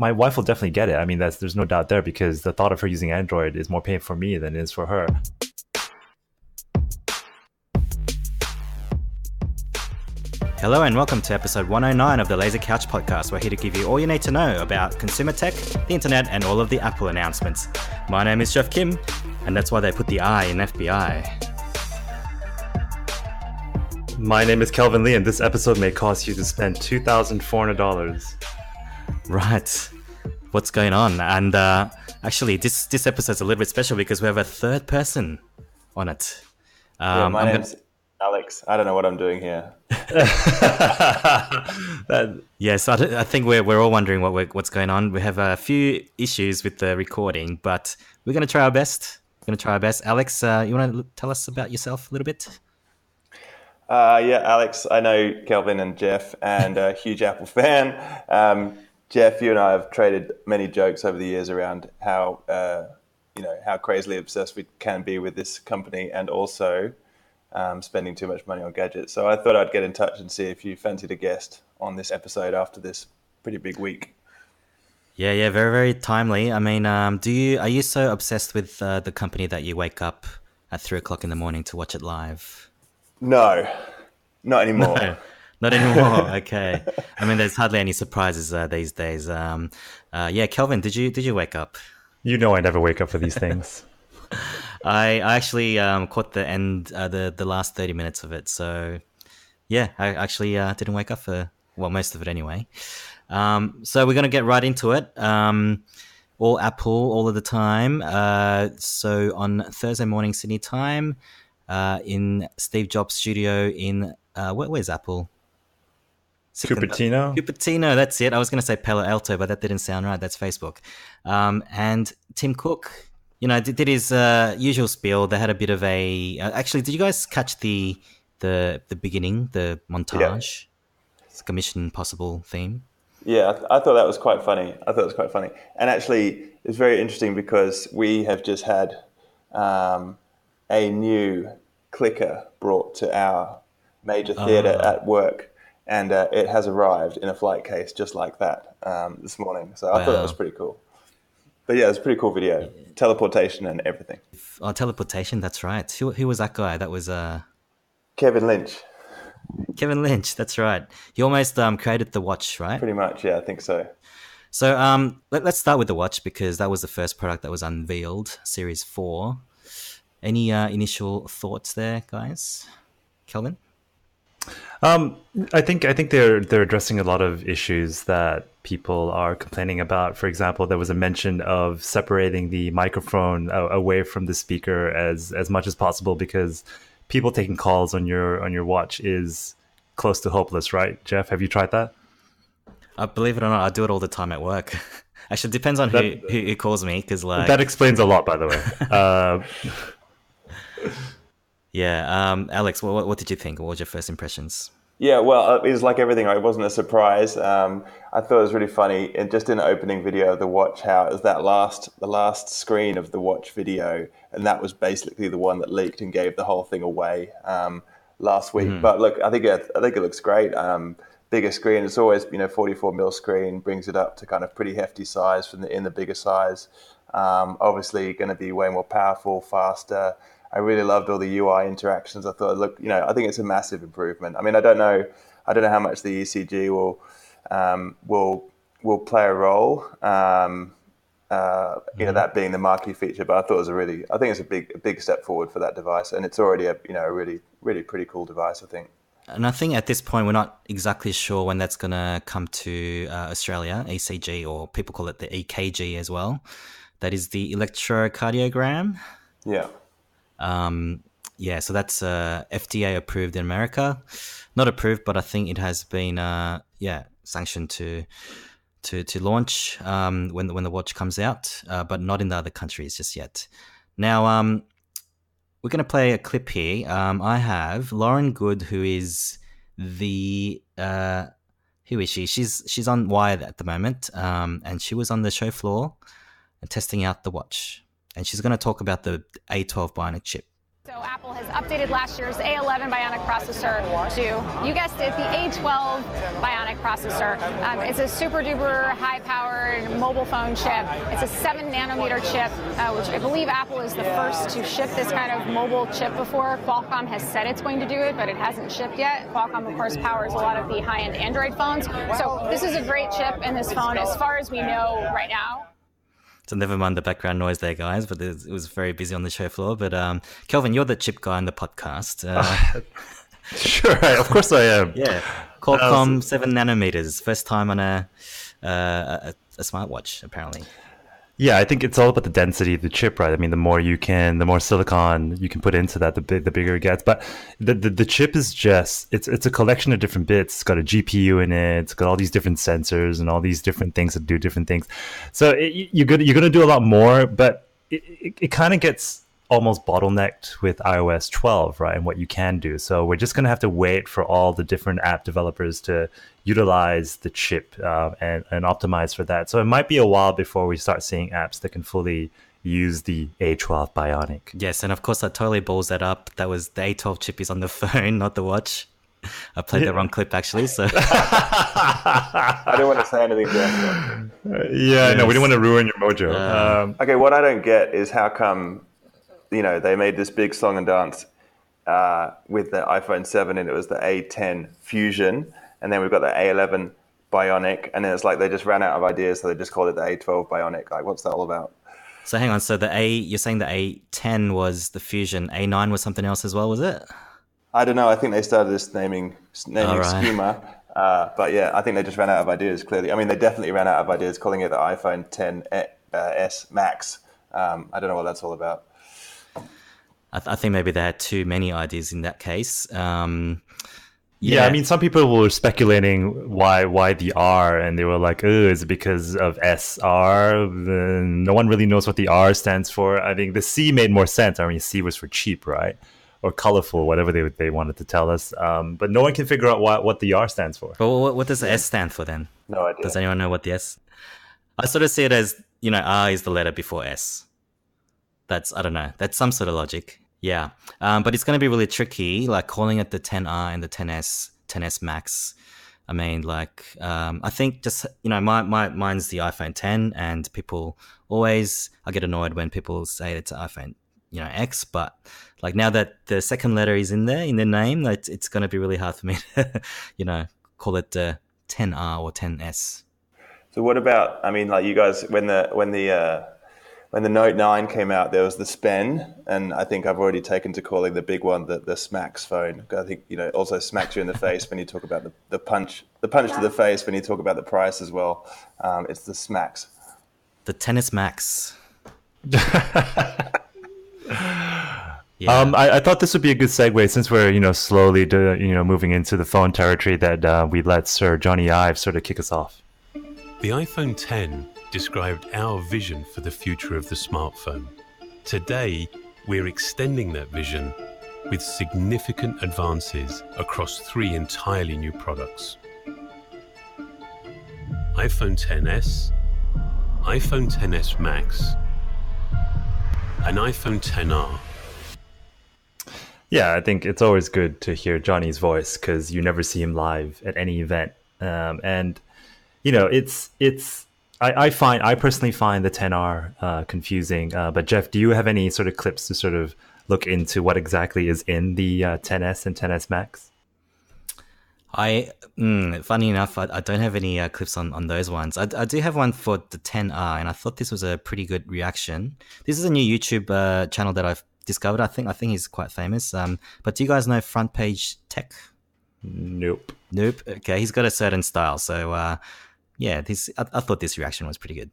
my wife will definitely get it. I mean, there's no doubt there because the thought of her using Android is more pain for me than it is for her. Hello and welcome to episode 109 of the Laser Couch podcast. We're here to give you all you need to know about consumer tech, the internet, and all of the Apple announcements. My name is Geoff Kim, and that's why they put the I in FBI. My name is Kelvin Lee, and this episode may cost you to spend $2,400. Right. What's going on? And actually, this episode's a little bit special because we have a third person on it. My name's Alex. I don't know what I'm doing here. Yes, I think we're all wondering what's going on. We have a few issues with the recording, but we're going to try our best. Alex, you want to tell us about yourself a little bit? Alex, I know Kelvin and Geoff, and a huge Apple fan. Geoff, you and I have traded many jokes over the years around how crazily obsessed we can be with this company, and also spending too much money on gadgets. So I thought I'd get in touch and see if you fancied a guest on this episode after this pretty big week. Yeah, very, very timely. I mean, are you so obsessed with the company that you wake up at 3:00 in the morning to watch it live? No, not anymore. No, not anymore. Okay. I mean, there's hardly any surprises these days. Kelvin, did you wake up? You know I never wake up for these things. I actually caught the end, the last 30 minutes of it. So, yeah, I actually didn't wake up for, most of it anyway. So we're going to get right into it. All Apple, all of the time. So on Thursday morning Sydney time, in Steve Jobs' studio in, where's Apple? Cupertino? Cupertino, that's it. I was going to say Palo Alto, but that didn't sound right. That's Facebook. And Tim Cook, did his usual spiel. They had a bit of a... actually, did you guys catch the beginning, the montage? Yeah. It's like a Mission Impossible theme. Yeah, I thought that was quite funny. And actually, it's very interesting because we have just had a new clicker brought to our major theatre at work. And it has arrived in a flight case just like that this morning. So I thought that was pretty cool. But yeah, it's a pretty cool video. Teleportation and everything. Oh, teleportation, that's right. Who was that guy? That was... Kevin Lynch. Kevin Lynch, that's right. He almost created the watch, right? Pretty much, yeah, I think so. So let's start with the watch because that was the first product that was unveiled, Series 4. Any initial thoughts there, guys? Kelvin? I think they're addressing a lot of issues that people are complaining about. For example, there was a mention of separating the microphone away from the speaker as much as possible because people taking calls on your watch is close to hopeless, right? Geoff, have you tried that? Believe it or not, I do it all the time at work. Actually, it depends on who calls me because that explains a lot, by the way. Yeah, Alex, what did you think? What was your first impressions? Yeah, well, it was like everything. It wasn't a surprise. I thought it was really funny, and just in the opening video of the watch, how it was the last screen of the watch video, and that was basically the one that leaked and gave the whole thing away last week. Mm-hmm. But look, I think it looks great. Bigger screen. It's always 44mm screen, brings it up to kind of pretty hefty size in the bigger size. Obviously, going to be way more powerful, faster. I really loved all the UI interactions. I thought, I think it's a massive improvement. I mean, I don't know how much the ECG will play a role. That being the marquee feature, but I think it's a big step forward for that device, and it's already a really, really pretty cool device, I think. And I think at this point we're not exactly sure when that's going to come to Australia, ECG, or people call it the EKG as well. That is the electrocardiogram. Yeah. So that's FDA approved in America. Not approved, but I think it has been sanctioned to launch when the watch comes out, but not in the other countries just yet. Now we're going to play a clip here. I have Lauren Good, who is who is she? She's on Wired at the moment, and she was on the show floor and testing out the watch. And she's going to talk about the A12 Bionic chip. So Apple has updated last year's A11 Bionic processor to, you guessed it, the A12 Bionic processor. It's a super duper high-powered mobile phone chip. It's a 7-nanometer chip, which I believe Apple is the first to ship this kind of mobile chip before. Qualcomm has said it's going to do it, but it hasn't shipped yet. Qualcomm, of course, powers a lot of the high-end Android phones. So this is a great chip in this phone as far as we know right now. So never mind the background noise there, guys, but it was very busy on the show floor. But Kelvin, you're the chip guy on the podcast. Sure, of course I am. Yeah, Qualcomm 7 nanometers, first time on a smartwatch, apparently. Yeah, I think it's all about the density of the chip, right? I mean, the more silicon you can put into that, the bigger it gets. But the chip is just, it's a collection of different bits. It's got a GPU in it. It's got all these different sensors and all these different things that do different things. So you're gonna do a lot more, but it kind of gets almost bottlenecked with iOS 12, right? And what you can do. So we're just gonna have to wait for all the different app developers to utilize the chip and optimize for that. So it might be a while before we start seeing apps that can fully use the A12 Bionic. Yes, and of course that totally balls that up. That was the A12 chip is on the phone, not the watch. I played the wrong clip actually, so I don't want to say anything there. Yeah, no, we don't want to ruin your mojo. Okay, what I don't get is how come, they made this big song and dance with the iPhone 7 and it was the A10 Fusion, and then we've got the A11 Bionic, and then it's like they just ran out of ideas, so they just called it the A12 Bionic. Like, what's that all about? So hang on, so you're saying the A10 was the Fusion, A9 was something else as well, was it? I don't know. I think they started this naming right. schema. But yeah, I think they just ran out of ideas, clearly. I mean, they definitely ran out of ideas calling it the iPhone 10s Max. I don't know what that's all about. I think maybe they had too many ideas in that case. Yeah, I mean, some people were speculating why the R, and they were like, "Oh, is it because of SR?" No one really knows what the R stands for. I think the C made more sense. I mean, C was for cheap, right? Or colorful, whatever they wanted to tell us. But no one can figure out what the R stands for. But what does the S stand for then? No idea. Does anyone know what the S? I sort of see it as, R is the letter before S. I don't know. That's some sort of logic. Yeah. But it's going to be really tricky, like calling it the 10R and the 10S Max. I mean, I think just, mine's the iPhone 10, and I get annoyed when people say it's an iPhone, X, but like now that the second letter is in there, in the name, it's going to be really hard for me to, call it the 10R or 10S. So what about, I mean, like you guys, when the Note 9 came out, there was the Spen, and I think I've already taken to calling the big one the Smacks phone. I think, also smacks you in the face when you talk about the punch to the face when you talk about the price as well. It's the Smacks. The Tennis Max. Yeah. I thought this would be a good segue, since we're slowly moving into the phone territory, that we let Sir Johnny Ive sort of kick us off. The iPhone 10 described our vision for the future of the smartphone. Today, we're extending that vision with significant advances across 3 entirely new products: iPhone XS, iPhone XS Max, and iPhone XR. Yeah, I think it's always good to hear Johnny's voice, because you never see him live at any event. I personally find the 10R confusing. But Geoff, do you have any sort of clips to sort of look into what exactly is in the 10S and 10S Max? Funny enough, I don't have any clips on those ones. I do have one for the 10R, and I thought this was a pretty good reaction. This is a new YouTube channel that I've discovered. I think he's quite famous. But do you guys know Front Page Tech? Nope. Okay, he's got a certain style. So I thought this reaction was pretty good.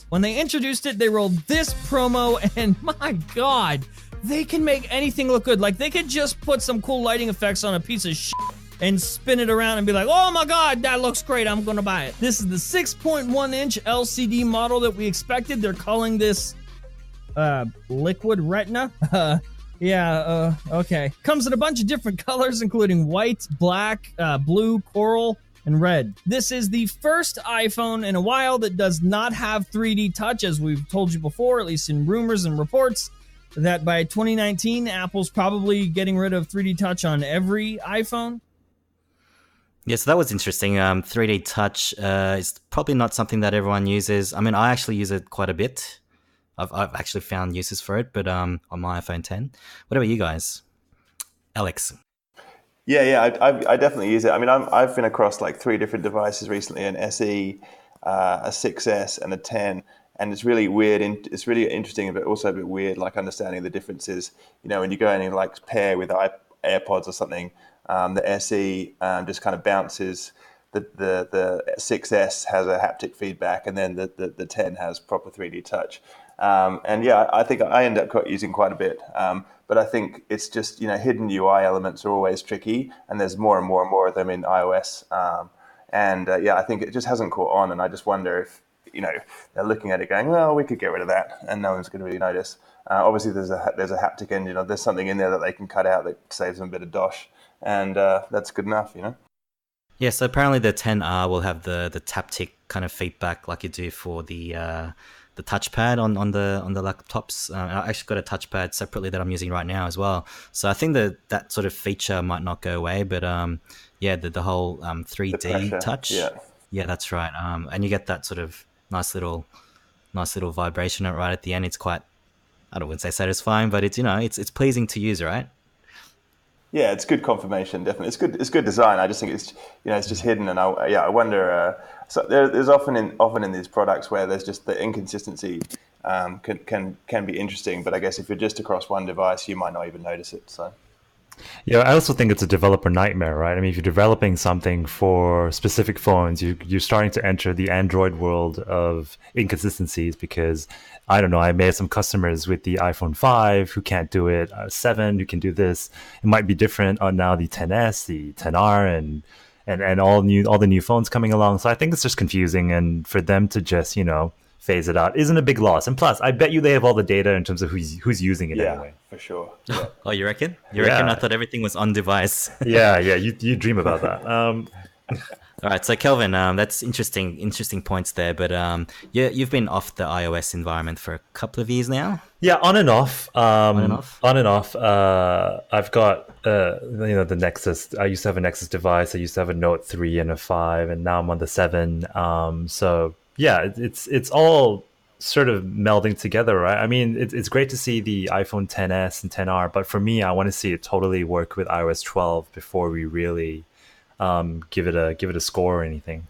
When they introduced it, they rolled this promo, and my God, they can make anything look good. Like, they could just put some cool lighting effects on a piece of shit and spin it around and be like, oh my God, that looks great, I'm gonna buy it. This is the 6.1-inch LCD model that we expected. They're calling this Liquid Retina. Okay. Comes in a bunch of different colors, including white, black, blue, coral, and red. This is the first iPhone in a while that does not have 3D touch, as we've told you before, at least in rumors and reports. that by 2019, Apple's probably getting rid of 3D Touch on every iPhone? Yeah, so that was interesting. 3D Touch is probably not something that everyone uses. I mean, I actually use it quite a bit. I've actually found uses for it, but on my iPhone 10. What about you guys? Alex? Yeah, I definitely use it. I mean, I've been across like 3 different devices recently: an SE, a 6S, and a 10. And it's really weird. It's really interesting, but also a bit weird, like understanding the differences. You know, when you go in and like pair with AirPods or something, the SE just kind of bounces. The 6S has a haptic feedback, and then the 10 has proper 3D touch. And yeah, I think I end up using quite a bit. But I think it's just, hidden UI elements are always tricky, and there's more and more and more of them in iOS. Yeah, I think it just hasn't caught on, and I just wonder if, they're looking at it going, well, we could get rid of that, and no one's going to really notice. Obviously, there's a haptic engine, or there's something in there that they can cut out that saves them a bit of dosh, and that's good enough, Yeah, so apparently the 10R will have the taptic kind of feedback like you do for the touchpad on the laptops. I actually got a touchpad separately that I'm using right now as well. So I think that sort of feature might not go away, but yeah, the whole 3D touch. Yeah, that's right. And you get that sort of nice little vibration right at the end. It's quite, I don't want to say satisfying, but it's pleasing to use, right? Yeah, it's good confirmation, definitely. It's good design. I just think it's it's just hidden, and I wonder. So there's often in these products where there's just the inconsistency can be interesting, but I guess if you're just across one device, you might not even notice it. So. Yeah, I also think it's a developer nightmare, right? I mean, if you're developing something for specific phones, you're starting to enter the Android world of inconsistencies because, I don't know, I may have some customers with the iPhone 5 who can't do it, 7 who can do this. It might be different on now the 10S, the 10R, and all the new phones coming along. So I think it's just confusing, and for them to just, phase it out isn't a big loss. And plus, I bet you they have all the data in terms of who's using it anyway. For sure. Yeah. Oh, you reckon? You reckon? I thought everything was on device. Yeah, you dream about that. All right, so Kelvin, that's interesting points there. But you've been off the iOS environment for a couple of years now. Yeah, on and off. On and off. I've got the Nexus. I used to have a Nexus device. I used to have a Note 3 and a 5, and now I'm on the 7. So yeah, it's all sort of melding together, right? I mean, it's great to see the iPhone 10s and 10R, but for me, I want to see it totally work with iOS 12 before we really give it a score or anything.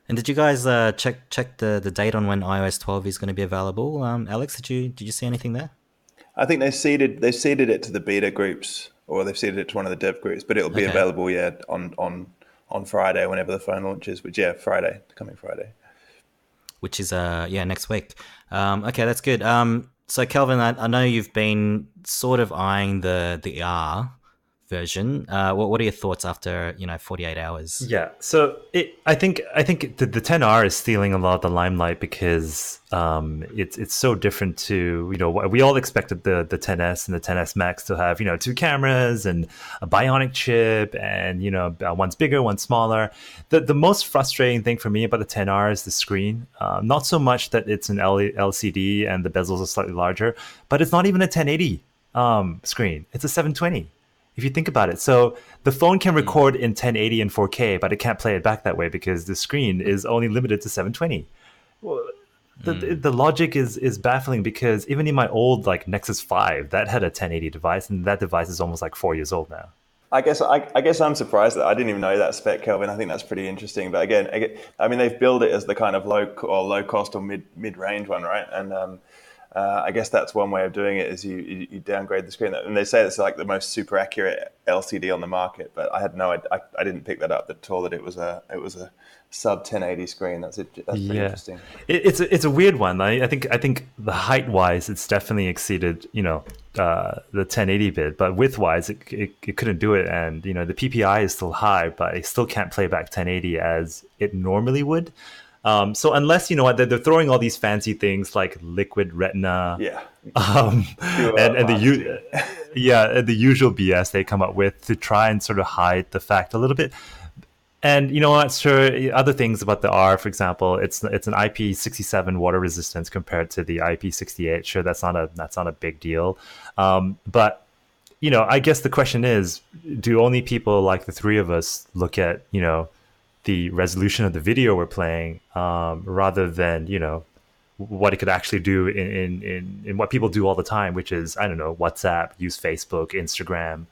And did you guys check the date on when iOS 12 is going to be available? Alex, did you see anything there? I think they seeded it to the beta groups, or they've seeded it to one of the dev groups, but it'll be available on Friday whenever the phone launches. Which coming Friday. Which is next week. Okay, that's good. So Kelvin, I know you've been sort of eyeing the R version. What are your thoughts after 48 hours? Yeah, so I think the 10R is stealing a lot of the limelight because it's so different to we all expected the 10s and the 10s Max to have 2 cameras and a bionic chip and one's bigger, one's smaller. The most frustrating thing for me about the 10R is the screen. Not so much that it's an LCD and the bezels are slightly larger, but it's not even a 1080 screen. It's a 720. If you think about it. So the phone can record in 1080 and 4K, but it can't play it back that way because the screen is only limited to 720. Well, the logic is baffling because even in my old Nexus 5, that had a 1080 device, and that device is almost 4 years old now. I guess I'm surprised that I didn't even know that spec, Kelvin. I think that's pretty interesting. But again, I mean, they've billed it as the kind of low cost or mid range one, right? And I guess that's one way of doing it is you downgrade the screen, and they say it's the most super accurate LCD on the market. But I had I didn't pick that up at all that it was a sub 1080 screen. That's pretty interesting. It's a weird one. I think the height wise, it's definitely exceeded the 1080 bit, but width wise, it couldn't do it, and the PPI is still high, but it still can't play back 1080 as it normally would. So unless they're throwing all these fancy things like liquid retina, and the usual BS they come up with to try and sort of hide the fact a little bit. And you know what? Sure, other things about the R, for example, it's an IP67 water resistance compared to the IP68. Sure, that's not a big deal. But you know, I guess the question is, do only people like the three of us look at, you know, the resolution of the video we're playing, rather than, you know, what it could actually do in what people do all the time, which is, I don't know, WhatsApp, use Facebook, Instagram.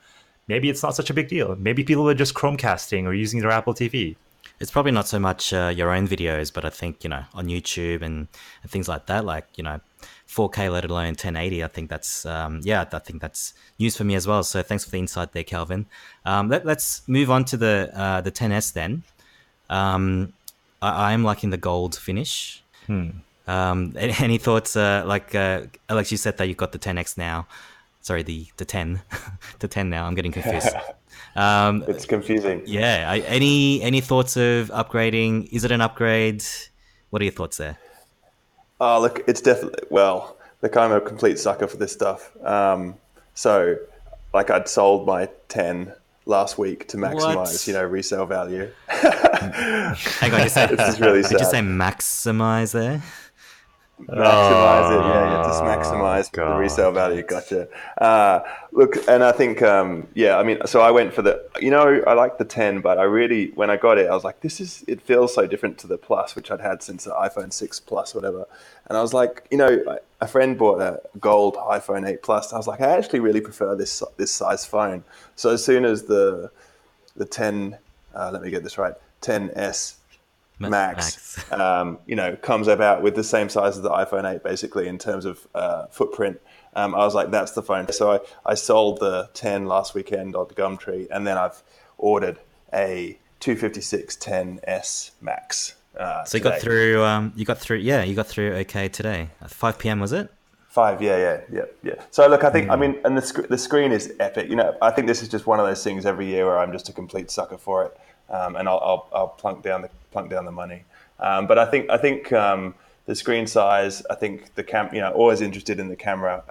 Maybe it's not such a big deal. Maybe people are just Chromecasting or using their Apple TV. It's probably not so much your own videos, but I think, you know, on YouTube and things like that, like, you know, 4K, let alone 1080. I think that's, I think that's news for me as well. So thanks for the insight there, Kelvin. Let's move on to the 10S then. I am liking the gold finish. Any thoughts? Alex, you said that you've got the 10X now. Sorry, the 10, the 10 now. I'm getting confused. It's confusing. Yeah. Any thoughts of upgrading? Is it an upgrade? What are your thoughts there? Oh, look, it's definitely, well, look, I'm a complete sucker for this stuff. So, like, I'd sold my 10 last week to maximize, you know, resale value. Hang on, This is really sad. Did you say maximize there? Maximize it, yeah, just maximize the resale value. Gotcha. Look, and I think, I mean, so I went for the, you know, I like the 10, but I really, when I got it, I was like, it feels so different to the Plus, which I'd had since the iPhone 6 Plus, whatever. And I was like, you know, a friend bought a gold iPhone 8 Plus. I was like, I actually really prefer this size phone. So as soon as the 10, let me get this right, 10S Max. You know, comes about with the same size as the iPhone 8, basically, in terms of footprint. I was like, that's the phone. So I sold the 10 last weekend on Gumtree, and then I've ordered a 256 10S Max. So you got through okay today. 5 p.m. was it? 5, yeah. So look, I think, I mean, and the screen is epic. You know, I think this is just one of those things every year where I'm just a complete sucker for it. And I'll plunk down the money. But I think the screen size, I think you know, always interested in the camera.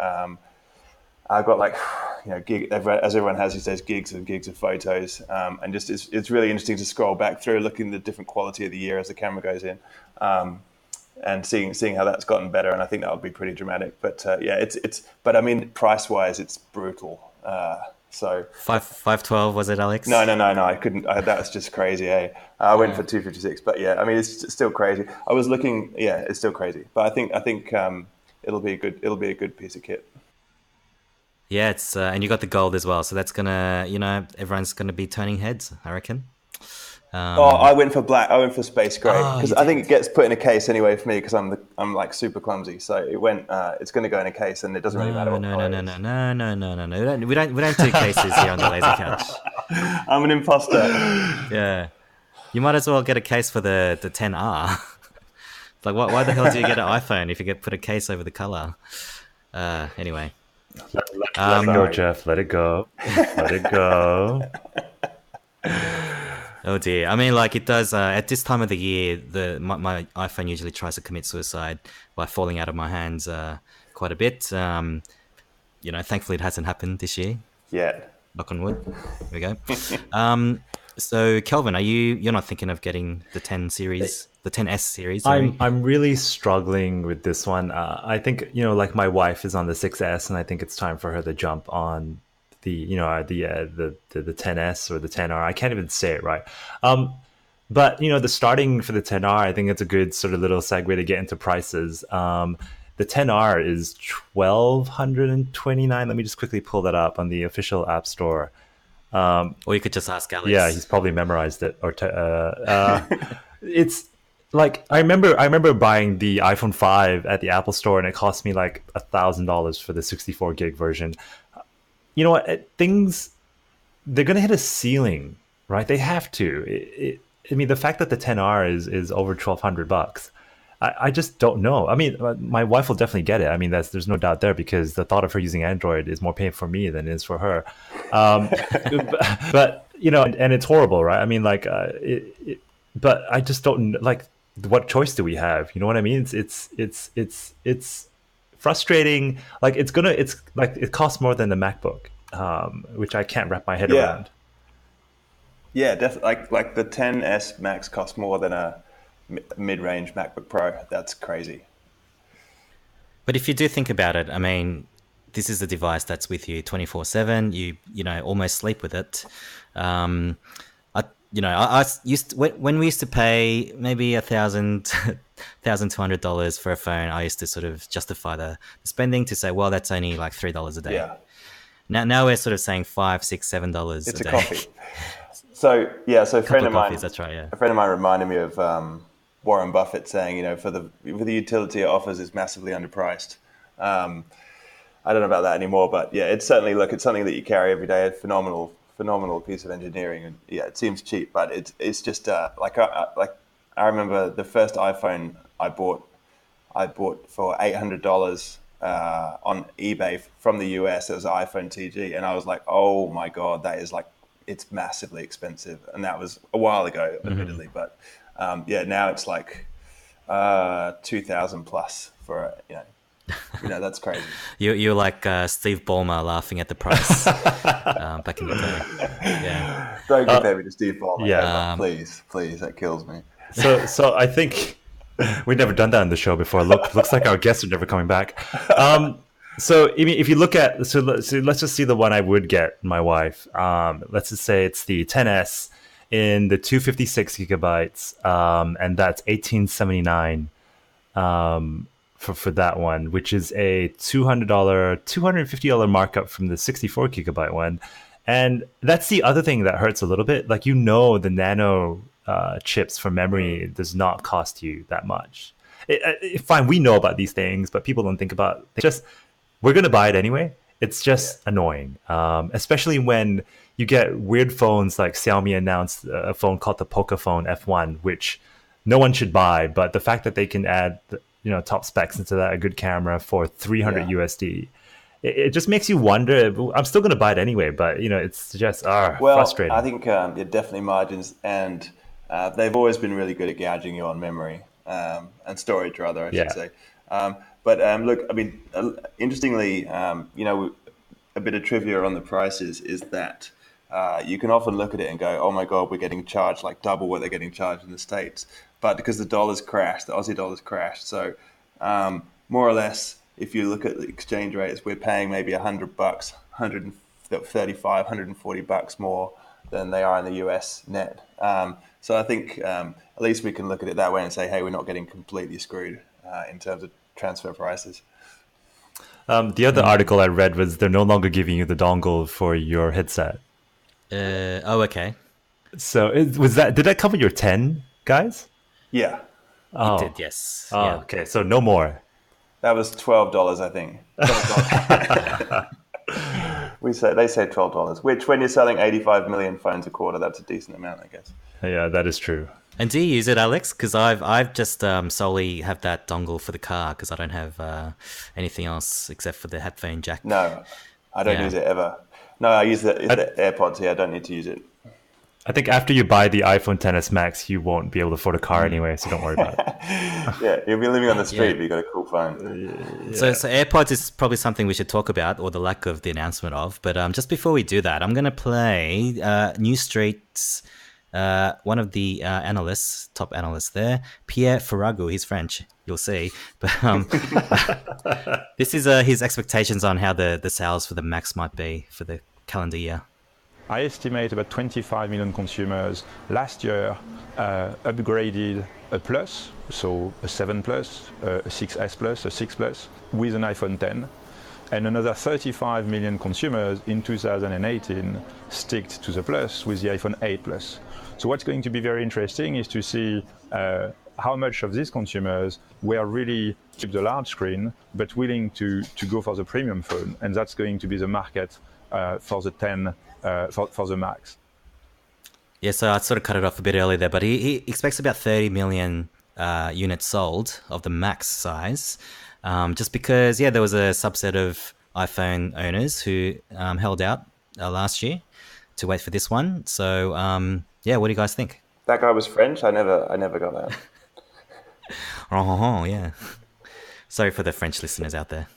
I've got, like, you know, as everyone has these days, gigs and gigs of photos. And just it's really interesting to scroll back through, looking at the different quality of the year as the camera goes in. And seeing how that's gotten better, and I think that would be pretty dramatic. But but I mean, price wise, it's brutal. So 512 was it, Alex? No, I couldn't. That's just crazy. I went for 256, but yeah, I mean, it's still crazy. I was looking, yeah, it's still crazy. But I think it'll be a good piece of kit. Yeah, it's and you got the gold as well, so that's gonna, you know, everyone's gonna be turning heads, I reckon. I went for black. I went for space grey because I think it gets put in a case anyway for me because I'm like super clumsy. So it went. It's going to go in a case, and it doesn't really matter. No. We don't do cases here on the Laser Couch. I'm an imposter. Yeah, you might as well get a case for the 10R. Like, why the hell do you get an iPhone if you put a case over the color? Anyway, let it go, Geoff. Let it go. Let it go. Oh dear. I mean, like, it does at this time of the year, my iPhone usually tries to commit suicide by falling out of my hands quite a bit. You know, thankfully it hasn't happened this year. Yeah. Knock on wood. Here we go. So Kelvin, you're not thinking of getting the 10 series, the 10S series? I'm really struggling with this one. I think, you know, like, my wife is on the 6S, and I think it's time for her to jump on the 10S or the 10R. I can't even say it right. But, you know, the starting for the 10R, I think it's a good sort of little segue to get into prices. The 10R is $1,229. Let me just quickly pull that up on the official App Store. Or you could just ask Alex. Yeah, he's probably memorized it. Or it's like, I remember buying the iPhone 5 at the Apple Store, and it cost me like $1,000 for the 64 gig version. You know what? They're going to hit a ceiling, right? They have to. I mean, the fact that the 10R is over $1,200, I just don't know. I mean, my wife will definitely get it. I mean, there's no doubt there, because the thought of her using Android is more painful for me than it is for her. But you know, and it's horrible, right? I mean, like, but I just don't, like, what choice do we have? You know what I mean? It's frustrating. Like, it's like, it costs more than the MacBook, which I can't wrap my head around. Yeah, definitely. Like the 10s Max costs more than a mid-range MacBook Pro. That's crazy. But if you do think about it, I mean, this is a device that's with you 24/7. You know, almost sleep with it. I used to, when we used to pay maybe $1,200 for a phone, I used to sort of justify the spending to say, well, that's only like $3 a day. Yeah. Now we're sort of saying $5, $6, $7 It's a a day. coffee. So yeah, so a friend of mine, that's right, yeah. A friend of mine reminded me of Warren Buffett saying, you know, for the utility it offers is massively underpriced. I don't know about that anymore, but yeah, it's certainly it's something that you carry every day. A phenomenal piece of engineering, and yeah, it seems cheap, but it's just I remember the first iPhone I bought for $800 on eBay from the US. It was an iPhone TG, and I was like, oh my god, that is it's massively expensive, and that was a while ago, admittedly, but yeah, now it's like 2,000 plus for that's crazy. You're like Steve Ballmer laughing at the price back in the day. Yeah. Don't compare me to Steve Ballmer. Yeah. Please, that kills me. So I think we've never done that on the show before. Looks like our guests are never coming back. So I mean, if you look at so let's just see the one I would get my wife. Let's just say it's the 10s in the 256 gigabytes, and that's $1,879 for that one, which is a $250 markup from the 64 gigabyte one. And that's the other thing that hurts a little bit. Like, the nano chips for memory does not cost you that much. Fine, we know about these things, but people don't think about it. We're going to buy it anyway. It's just annoying, especially when you get weird phones like Xiaomi announced a phone called the Pocophone F1, which no one should buy. But the fact that they can add top specs into that, a good camera for 300 USD, it just makes you wonder. I'm still going to buy it anyway, but it's just frustrating. I think definitely margins, and they've always been really good at gouging you on memory and storage, rather, I should say. But look, I mean, interestingly, a bit of trivia on the prices is that you can often look at it and go, oh my God, we're getting charged like double what they're getting charged in the States. But because the dollar's crashed, the Aussie dollar's crashed. So more or less, if you look at the exchange rates, we're paying maybe $100, $135, $140 more than they are in the US net. So I think at least we can look at it that way and say, hey, we're not getting completely screwed in terms of transfer prices. The other article I read was they're no longer giving you the dongle for your headset. Okay. So did that cover your 10, guys? Yeah. Oh. It did, yes. Oh, yeah. Okay, so no more. That was $12, I think. They say $12, which when you're selling 85 million phones a quarter, that's a decent amount, I guess. Yeah, that is true. And do you use it, Alex? Because I've just solely have that dongle for the car because I don't have anything else except for the headphone jack. No, I don't use it ever. No, I use the AirPods here. I don't need to use it. I think after you buy the iPhone XS Max, you won't be able to afford a car anyway, so don't worry about it. Yeah, you'll be living on the street, but you've got a cool phone. Yeah. So AirPods is probably something we should talk about, or the lack of the announcement of. But just before we do that, I'm going to play New Street's one of the top analysts there, Pierre Ferragu. He's French, you'll see. But this is his expectations on how the sales for the Max might be for the calendar year. I estimate about 25 million consumers last year upgraded a Plus, so a 7 Plus, a 6S Plus, a 6 Plus, with an iPhone 10. And another 35 million consumers in 2018 sticked to the Plus with the iPhone 8 Plus. So what's going to be very interesting is to see how much of these consumers were really keep the large screen, but willing to go for the premium phone. And that's going to be the market for the 10, for the Max. Yeah, so I sort of cut it off a bit earlier there, but he expects about 30 million units sold of the Max size, just because, there was a subset of iPhone owners who held out last year to wait for this one. So, what do you guys think? That guy was French? I never got that. Yeah. Sorry for the French listeners out there.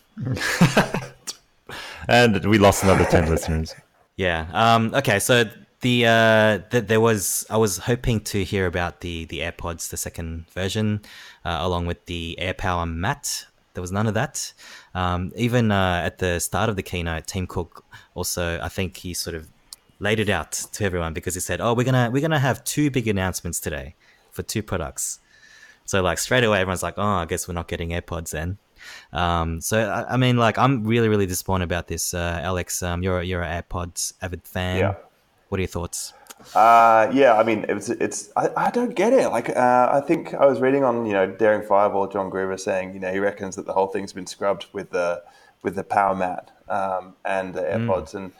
And we lost another 10 listeners. Yeah. Okay, so There was, I was hoping to hear about the AirPods, the second version, along with the AirPower Mat. There was none of that. Even at the start of the keynote, Tim Cook also, I think he sort of laid it out to everyone, because he said, "Oh, we're gonna have two big announcements today for two products." So like straight away, everyone's like, "Oh, I guess we're not getting AirPods then." So I mean, like, I'm really disappointed about this. Alex, you're an AirPods avid fan. Yeah. What are your thoughts? Yeah, I mean, I don't get it. Like, I think I was reading on, Daring Fireball, John Gruber saying, he reckons that the whole thing's been scrubbed with the power mat and the AirPods, and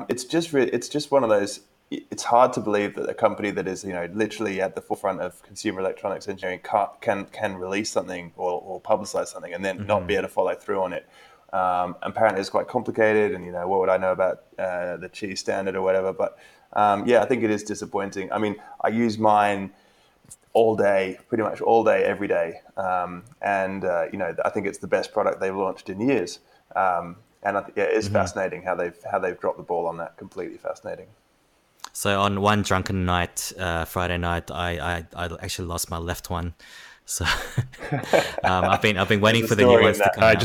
it's just one of those. It's hard to believe that a company that is, literally at the forefront of consumer electronics engineering can release something or publicize something and then not be able to follow through on it. Apparently it's quite complicated, and what would I know about the cheese standard or whatever, but I think it is disappointing. I mean, I use mine all day, pretty much all day, every day, and I think it's the best product they've launched in years, and I think it's fascinating how they've dropped the ball on that. Completely fascinating. So on one drunken night, Friday night, I actually lost my left one. So I've been waiting for the new ones to come out. I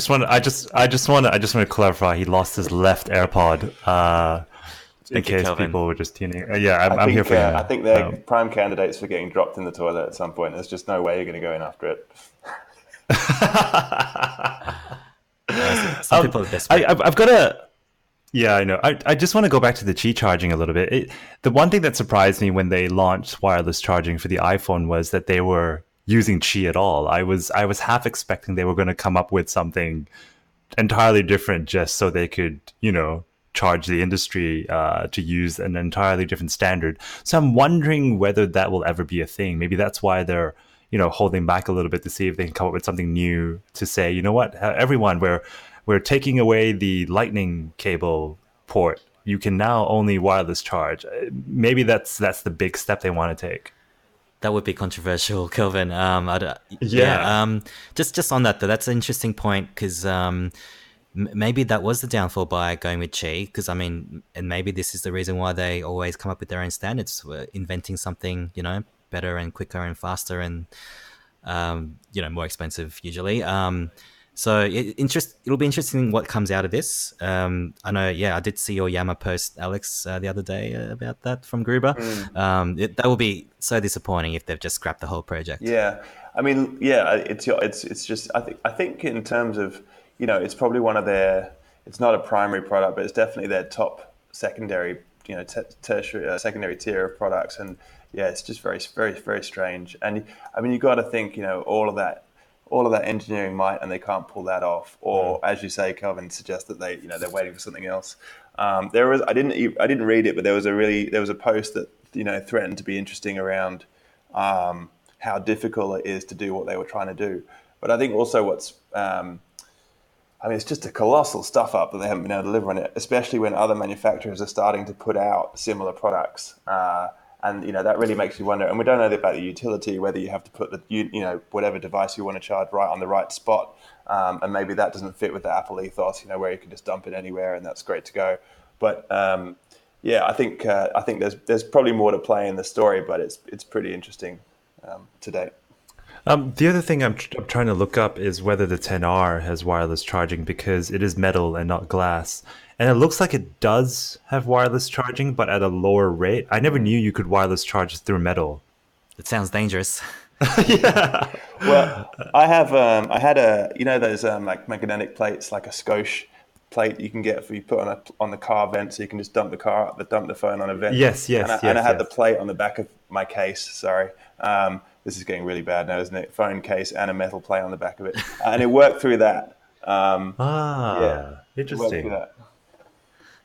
just want to clarify. He lost his left AirPod. In case Kelvin. people were just tuning. I'm here for you. I think they're prime candidates for getting dropped in the toilet at some point. There's just no way you're going to go in after it. Some people are desperate. I've got to. Yeah, I know. I just want to go back to the Qi charging a little bit. The one thing that surprised me when they launched wireless charging for the iPhone was that they were using Qi at all. I was half expecting they were going to come up with something entirely different just so they could, charge the industry to use an entirely different standard. So I'm wondering whether that will ever be a thing. Maybe that's why they're, holding back a little bit to see if they can come up with something new to say, you know what, everyone, we're taking away the lightning cable port. You can now only wireless charge. Maybe that's the big step they want to take. That would be controversial, Kelvin. Just on that, though, that's an interesting point, because maybe that was the downfall by going with Qi, because I mean, and maybe this is the reason why they always come up with their own standards, inventing something, better and quicker and faster and, more expensive usually. So it'll be interesting what comes out of this. I know, I did see your Yammer post, Alex, the other day about that from Gruber. That will be so disappointing if they've just scrapped the whole project. Yeah, I mean, it's just I think in terms of, it's probably one of their. It's not a primary product, but it's definitely their top secondary, tertiary, secondary tier of products, and it's just very, very, very strange. And I mean, you got to think, all of that engineering might, and they can't pull that off. Or as you say, Kelvin suggests that they're waiting for something else. I didn't read it, but there was a post that threatened to be interesting around how difficult it is to do what they were trying to do. But I think also what's it's just a colossal stuff up that they haven't been able to deliver on it, especially when other manufacturers are starting to put out similar products. And that really makes you wonder. And we don't know about the utility, whether you have to put the whatever device you want to charge right on the right spot, and maybe that doesn't fit with the Apple ethos, where you can just dump it anywhere and that's great to go. But I think there's probably more to play in the story, but it's pretty interesting to date. The other thing I'm trying to look up is whether the 10R has wireless charging, because it is metal and not glass. And it looks like it does have wireless charging, but at a lower rate. I never knew you could wireless charge through metal. It sounds dangerous. Yeah. Well, I had those like magnetic plates, like a Scosche plate you can get you put on the car vent, so you can just dump the phone on a vent. Yes. And I had the plate on the back of my case. Sorry. This is getting really bad now, isn't it? Phone case and a metal plate on the back of it, and it worked through that. Interesting. It worked through that.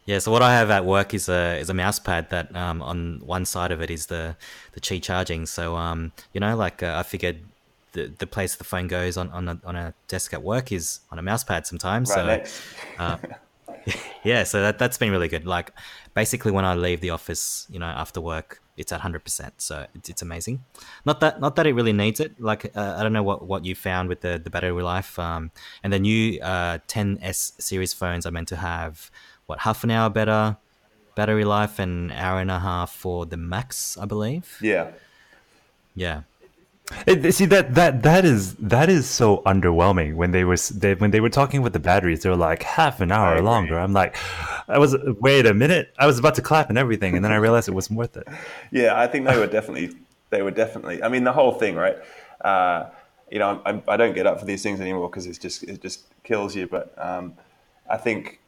Yeah, so what I have at work is a mouse pad that on one side of it is the Qi charging. So I figured the place the phone goes on a desk at work is on a mouse pad sometimes. Right, so so that's been really good. Like basically when I leave the office, after work, it's at 100%. So it's amazing. Not that it really needs it. Like I don't know what you found with the battery life. And the new 10S series phones are meant to have half an hour better battery life, and an hour and a half for the Max, I believe. Yeah. Yeah. See that is so underwhelming. When they were talking with the batteries, they were like half an hour longer. I'm like, wait a minute. I was about to clap and everything, and then I realized it wasn't worth it. Yeah, I think they were definitely. I mean, the whole thing, right? I don't get up for these things anymore because it just kills you. But I think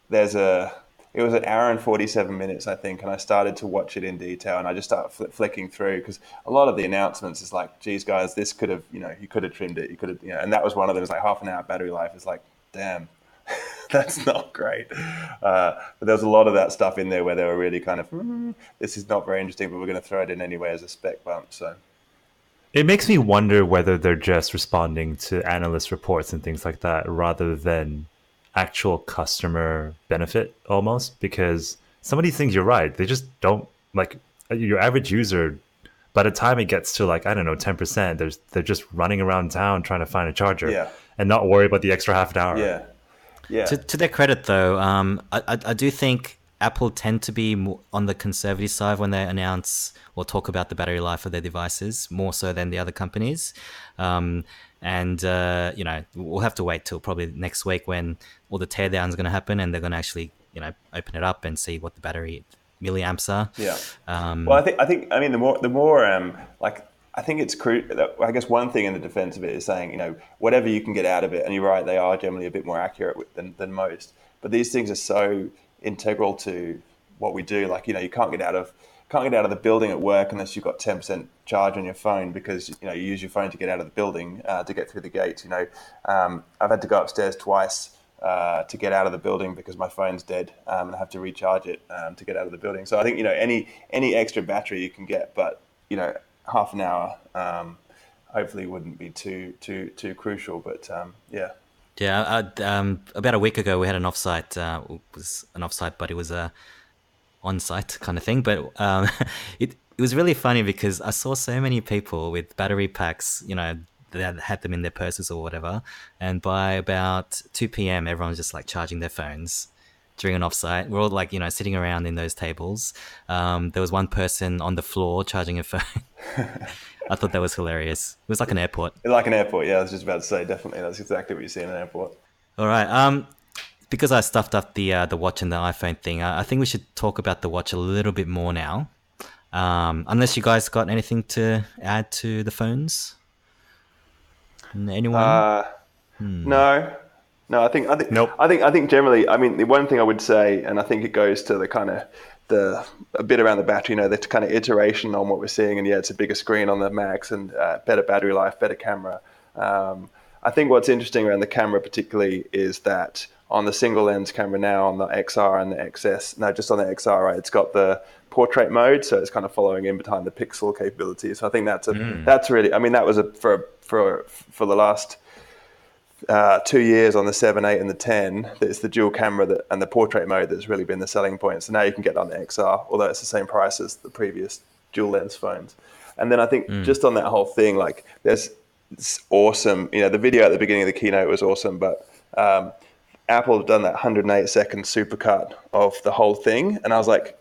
it was an hour and 47 minutes, I think, and I started to watch it in detail, and I just started flicking through because a lot of the announcements is like, geez, guys, this could have, you could have trimmed it, you could have, and that was one of them. It's like half an hour battery life. It's like, damn, that's not great. But there was a lot of that stuff in there where they were really kind of, this is not very interesting, but we're going to throw it in anyway as a spec bump. So it makes me wonder whether they're just responding to analyst reports and things like that rather than actual customer benefit almost, because some of these things, you're right, they just don't, like, your average user, by the time it gets to, like, I don't know, 10%, they're just running around town trying to find a charger and not worry about the extra half an hour. Yeah. To their credit, though, I do think Apple tend to be more on the conservative side when they announce or talk about the battery life of their devices, more so than the other companies. And we'll have to wait till probably next week when all the teardown is going to happen, and they're going to actually, open it up and see what the battery milliamps are. Yeah. Well, I think the more I think it's I guess one thing in the defense of it is saying, whatever you can get out of it, and you're right, they are generally a bit more accurate than most. But these things are so integral to what we do. Like, you can't get out of the building at work unless you've got 10% charge on your phone, because you use your phone to get out of the building to get through the gates. I've had to go upstairs twice to get out of the building because my phone's dead, and I have to recharge it to get out of the building. So I think any extra battery you can get, but half an hour hopefully wouldn't be too crucial. But yeah. Yeah, about a week ago we had an offsite. It was an offsite, but it was a on-site kind of thing. But it was really funny because I saw so many people with battery packs, that had them in their purses or whatever. And by about 2 p.m., everyone was just like charging their phones during an offsite. We're all like, sitting around in those tables. There was one person on the floor charging a phone. I thought that was hilarious. It was like an airport. Like an airport, yeah. I was just about to say, definitely. That's exactly what you see in an airport. All right. Because I stuffed up the watch and the iPhone thing, I think we should talk about the watch a little bit more now. Unless you guys got anything to add to the phones? Anyone? No. I think nope. I think generally, I mean, the one thing I would say, and I think it goes to the kind of a bit around the battery, the kind of iteration on what we're seeing, and it's a bigger screen on the Max and better battery life, better camera. I think what's interesting around the camera particularly is that on the single lens camera now, on the XR and the XS, no, just on the XR, right, it's got the portrait mode, so it's kind of following in behind the pixel capability. So I think that's really, I mean, that was for the last 2 years on the 7, 8, and the 10. It's the dual camera and the portrait mode that's really been the selling point. So now you can get on the XR, although it's the same price as the previous dual lens phones. And then I think just on that whole thing, like it's awesome. The video at the beginning of the keynote was awesome, but Apple have done that 108-second supercut of the whole thing, and I was like,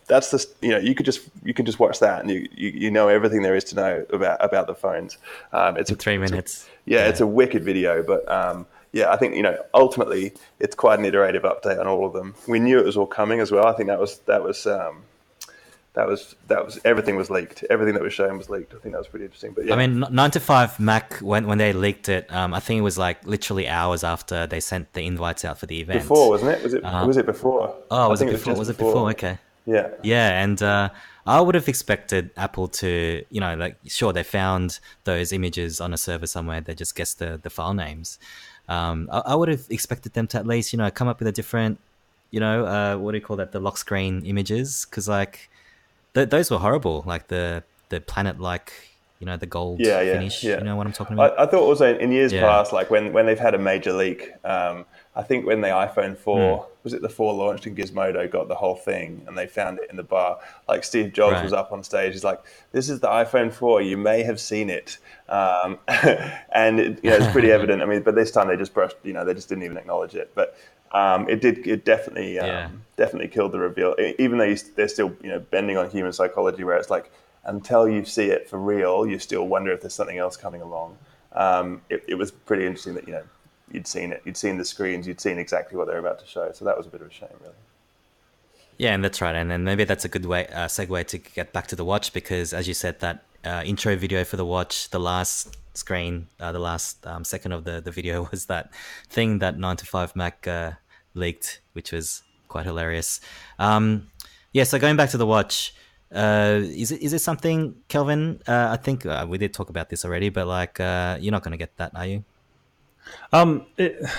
that's the, you can just watch that, and you know everything there is to know about the phones. It's in 3 minutes. It's a wicked video, but I think ultimately it's quite an iterative update on all of them. We knew it was all coming as well. I think that was everything was leaked. Everything that was shown was leaked. I think that was pretty interesting. But yeah. I mean, 9to5 Mac, when they leaked it, I think it was like literally hours after they sent the invites out for the event. Before, wasn't it? Was it before? Oh, was it before? Was it before? Okay. Yeah. Yeah, and I would have expected Apple to, sure, they found those images on a server somewhere. They just guessed the file names. I would have expected them to at least, come up with a different, what do you call that? The lock screen images, because those were horrible. Like the planet-like the gold Yeah, finish. yeah. You know what I'm talking about? I thought also in years Yeah. past, like when they've had a major leak, I think when the iPhone 4, was it the 4 launched and Gizmodo got the whole thing and they found it in the bar, like Steve Jobs Right. was up on stage, he's like, this is the iPhone 4, you may have seen it. And it's pretty evident. I mean, but this time they just brushed, they just didn't even acknowledge it. But it definitely definitely killed the reveal, even though they're still bending on human psychology, where it's like, until you see it for real, you still wonder if there's something else coming along. It was pretty interesting that you'd seen it, you'd seen the screens, you'd seen exactly what they were about to show. So that was a bit of a shame, really. Yeah, and that's right. And then maybe that's a good segue to get back to the watch, because as you said, that intro video for the watch, the last screen, the last second of the video was that thing that 9to5Mac leaked, which was quite hilarious. So going back to the watch, is it something, Kelvin? I think we did talk about this already, but you're not going to get that, are you?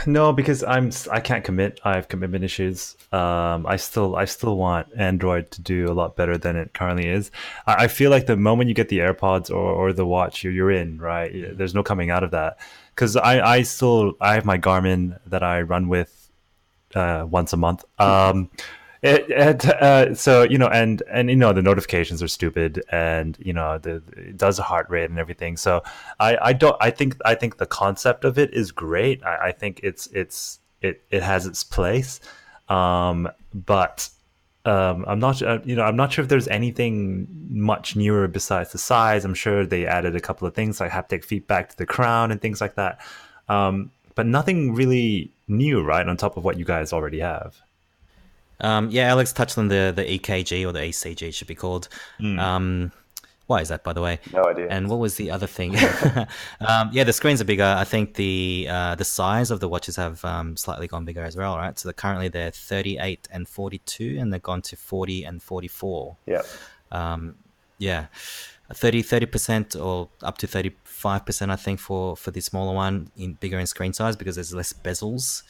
No, because I can't commit. I have commitment issues. I still want Android to do a lot better than it currently is. I feel like the moment you get the AirPods or the watch, you're in, right? There's no coming out of that. Because I have my Garmin that I run with once a month. So the notifications are stupid, and it does a heart rate and everything. So I think the concept of it is great. I think it has its place, but I'm not sure if there's anything much newer besides the size. I'm sure they added a couple of things like haptic feedback to the crown and things like that, but nothing really new, right, on top of what you guys already have. Alex touched on the EKG, or the ECG it should be called. Why is that, by the way? No idea. And what was the other thing? The screens are bigger. I think the size of the watches have slightly gone bigger as well, right? So currently they're 38 and 42, and they've gone to 40 and 44. Yeah. 30% or up to 35%, I think, for the smaller one, bigger in screen size, because there's less bezels.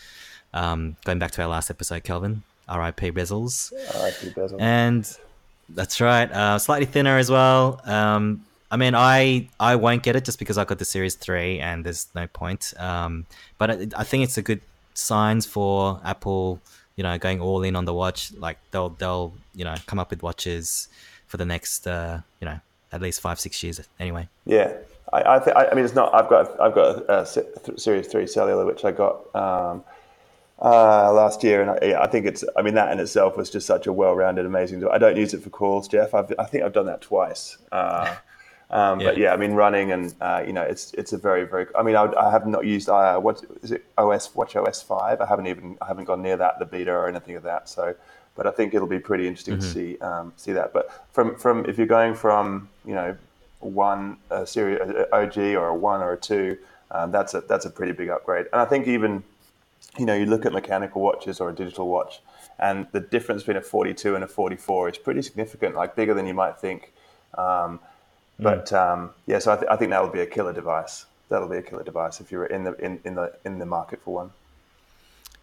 Going back to our last episode, Kelvin. RIP bezels. RIP bezels. And that's right. Slightly thinner as well. I won't get it just because I got the Series 3 and there's no point. But I think it's a good signs for Apple, going all in on the watch. Like they'll come up with watches for the next at least 5-6 years anyway. Yeah. I mean, it's not. I've got a Series 3 cellular, which I got last year, and I think it's. I mean, that in itself was just such a well-rounded, amazing. I don't use it for calls, Geoff. I think I've done that twice. But yeah, I mean, running and it's a very, very. I mean, I have not used what is it? Watch OS 5. I haven't gone near that, the beta or anything of that. So, but I think it'll be pretty interesting to see that. But from if you're going from one series OG or a 1 or a 2, that's a pretty big upgrade. And I think even. You look at mechanical watches or a digital watch, and the difference between a 42 and a 44 is pretty significant, like bigger than you might think. So I think that'll be a killer device. That'll be a killer device if you're in the market for one.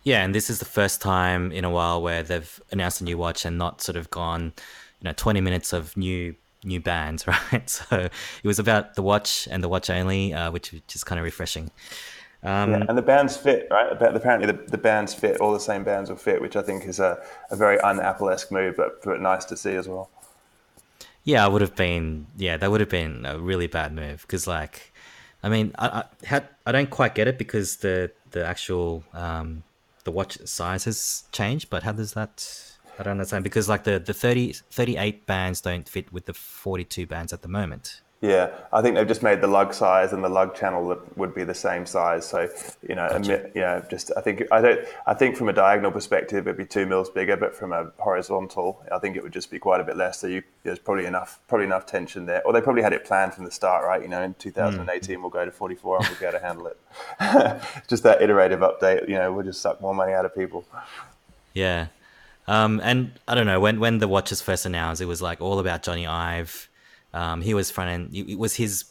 Yeah, and this is the first time in a while where they've announced a new watch and not sort of gone, 20 minutes of new bands, right? So it was about the watch and the watch only, which is kind of refreshing. And the bands fit, right? Apparently the bands fit, all the same bands will fit, which I think is a very un-Apple-esque move, but nice to see as well. Yeah, that would have been a really bad move, because I don't quite get it, because the actual the watch size has changed, but how does that? I don't understand, because the 38 bands don't fit with the 42 bands at the moment. Yeah, I think they've just made the lug size and the lug channel that would be the same size. So, I think from a diagonal perspective, it'd be 2 mils bigger, but from a horizontal, I think it would just be quite a bit less. So there's probably enough tension there. Or they probably had it planned from the start, right? In 2018, we'll go to 44 and we'll be able to handle it. Just that iterative update, we'll just suck more money out of people. Yeah. And I don't know, when the watch was first announced, it was all about Johnny Ive. He was front end. It was his,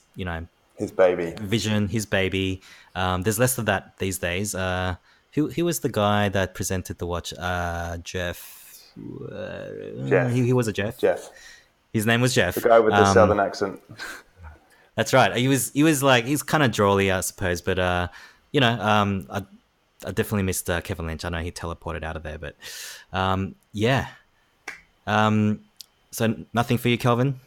his baby vision, his baby. There's less of that these days. He was the guy that presented the watch. Geoff. Geoff. He was a Geoff. Geoff. His name was Geoff. The guy with the southern accent. That's right. He's kind of drawly, I suppose, but I definitely missed Kevin Lynch. I know he teleported out of there, but yeah. So nothing for you, Kelvin?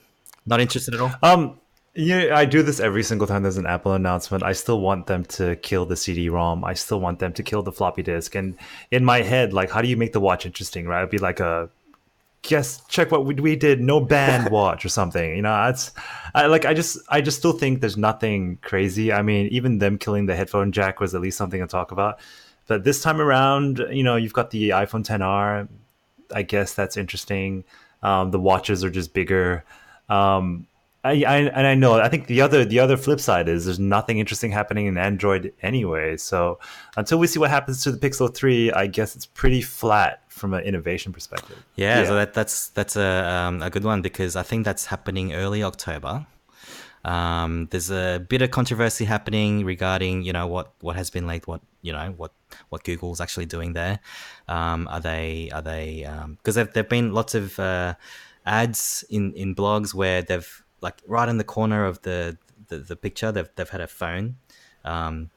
Not interested at all? Yeah, I do this every single time there's an Apple announcement. I still want them to kill the CD-ROM. I still want them to kill the floppy disk. And in my head, like, how do you make the watch interesting, right? It'd be like check what we did, no band watch or something. I just still think there's nothing crazy. I mean, even them killing the headphone jack was at least something to talk about. But this time around, you've got the iPhone XR. I guess that's interesting. The watches are just bigger. I know. I think the other flip side is there's nothing interesting happening in Android anyway. So until we see what happens to the Pixel 3, I guess it's pretty flat from an innovation perspective. Yeah. So that's a good one, because I think that's happening early October. There's a bit of controversy happening regarding what has been leaked, what Google's actually doing there. Are they because there've been lots of ads in blogs where they've, like, right in the corner of the picture, they've had a phone. When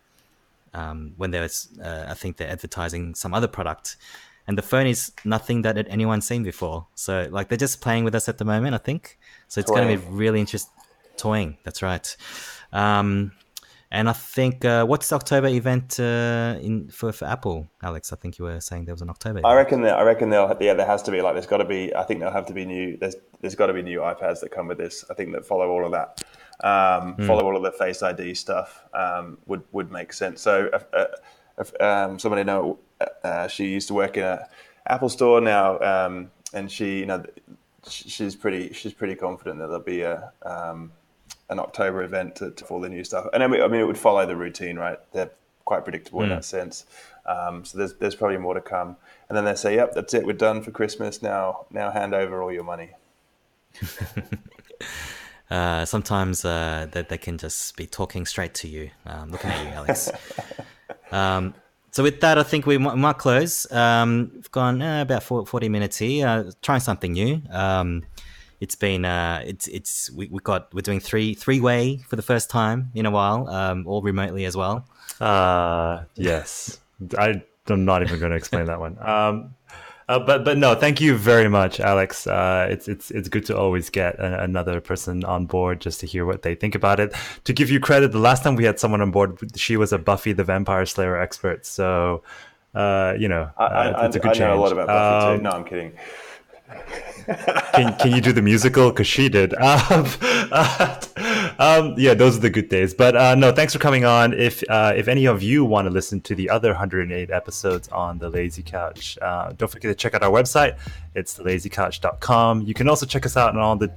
there was, I think they're advertising some other product, and the phone is nothing that anyone's seen before. So, like, they're just playing with us at the moment, I think. So it's going to be really interesting. Toying, that's right. And I think what's the October event for Apple, Alex? I think you were saying there was an October event. I reckon there has to be, like, there's got to be. I think there'll have to be new. There's got to be new iPads that come with this. I think that follow all of that. Follow all of the Face ID stuff would make sense. So if somebody know, she used to work in a Apple store now, and she's pretty confident that there'll be an October event for all the new stuff. And I mean, it would follow the routine, right? They're quite predictable in that sense. So there's probably more to come. And then they say, yep, that's it. We're done for Christmas. Now hand over all your money. Sometimes they can just be talking straight to you, looking at you, Alex. So with that, I think we might close. We've gone about 40 minutes here, trying something new. It's been we're doing three-way for the first time in a while, all remotely as well. Yes, I'm not even going to explain that one. But no, thank you very much, Alex. It's good to always get another person on board just to hear what they think about it. To give you credit, the last time we had someone on board, she was a Buffy the Vampire Slayer expert. So, it's a good change. I know a lot about Buffy too. No, I'm kidding. Can you do the musical? Because she did. Yeah, those are the good days. But no, thanks for coming on. If any of you want to listen to the other 108 episodes on The Lazy Couch, don't forget to check out our website. It's thelazycouch.com. You can also check us out on all the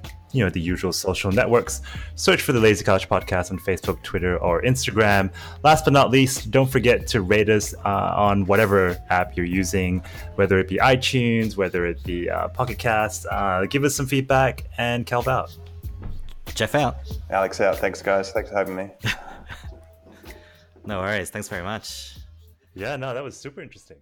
usual social networks. Search for The Lazy Couch Podcast on Facebook, Twitter, or Instagram. Last but not least, don't forget to rate us on whatever app you're using, whether it be iTunes, whether it be Pocket Cast. Give us some feedback, and Kelv out. Geoff out. Alex out. Thanks, guys. Thanks for having me. No worries. Thanks very much. Yeah, no, that was super interesting.